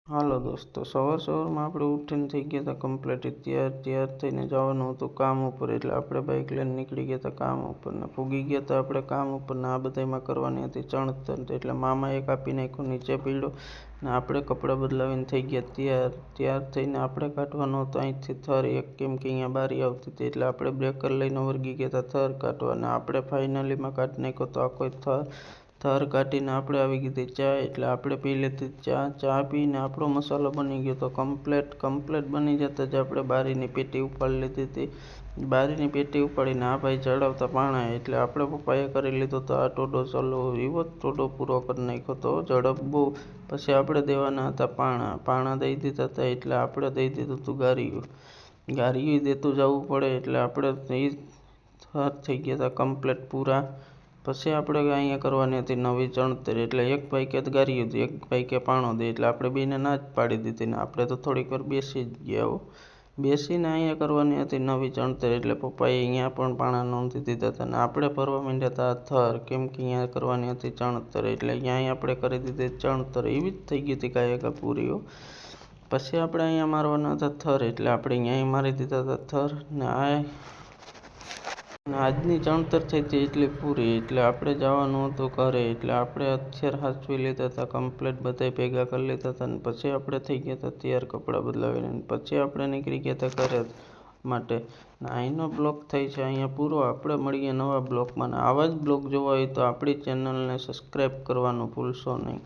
હાલો દોસ્તો, સવારમાં આપણે ઉઠીને થઈ ગયા હતા કમ્પ્લીટ તૈયાર થઈને જવાનું હતું કામ ઉપર. એટલે આપણે બાઇક લઈને નીકળી ગયા હતા કામ ઉપર ને પૂગી ગયા હતા આપણે કામ ઉપર ને આ બધામાં કરવાની હતી ચણતર. એટલે મામાએ કાપી નાખ્યું નીચે પીડ્યો ને આપણે કપડાં બદલાવીને થઈ ગયા તૈયાર થઈને આપણે કાઢવાનો હતો અહીંથી થર એક, કેમ કે અહીંયા બારી આવતી હતી. એટલે આપણે બ્રેકર લઈને વર્ગી ગયા હતા થર કાઢવા ને આપણે ફાઇનલીમાં કાઢી નાખ્યો તો આખો થર કાઢીને આપણે આવી ગઈ હતી ચા. એટલે આપણે પી લીધી ચા પીને આપણો મસાલો બની ગયો તો કમ્પ્લેટ બની જતા જ આપણે બારીની પેટી ઉપાડી લીધી હતી. બારીની પેટી ઉપાડીને આ ભાઈ ચડાવતા પાણા. એટલે આપણે પપ્પાએ કરી લીધો તો આ ટોડો ચાલો એવો જ ટોડો પૂરો કરી નાખ્યો તો ઝડપ બહુ. પછી આપણે દેવાના હતા પાણા દઈ દીધા હતા. એટલે આપણે દઈ દીધું હતું ગારીયું દેતું જવું પડે. એટલે આપણે એ થર થઈ ગયા હતા કમ્પ્લેટ પૂરા. પછી આપણે અહીંયા કરવાની હતી નવી ચણતર. એટલે એક ભાઈ કે ગારીયું દે, એક ભાઈ કે પાણો દે. એટલે આપણે બેને ના જ પાડી દીધી ને આપણે તો થોડીક વાર બેસી જ ગયા. બેસીને અહીંયા કરવાની હતી નવી ચણતર. એટલે પપ્પાએ અહીંયા પણ પાણા નોંધી દીધા હતા ને આપણે ભરવા માંડ્યા હતા થર, કેમ કે અહીંયા કરવાની હતી ચણતર. એટલે અહીંયા આપણે કરી દીધી ચણતર, એવી જ થઈ ગઈ હતી કાયકા પૂરીઓ. પછી આપણે અહીંયા મારવાના હતા થર. એટલે આપણે અહીંયા મારી દીધા હતા થર ને આજની ચણતર થઈ હતી એટલી પૂરી. એટલે આપણે જવાનું હતું ઘરે. એટલે આપણે હથિયાર હાચવી લીધા હતા કમ્પ્લેટ, બધા ભેગા કરી લીધા હતા ને પછી આપણે થઈ ગયા હતા તૈયાર કપડાં બદલાવીને. પછી આપણે નીકળી ગયા હતા ઘરે માટે ને અહીંનો બ્લોગ થઈ છે અહીંયા પૂરો. આપણે મળીએ નવા બ્લોગમાં ને આવા જ બ્લોગ જોવા હોય તો આપણી ચેનલને સબસ્ક્રાઈબ કરવાનું ભૂલશો નહીં.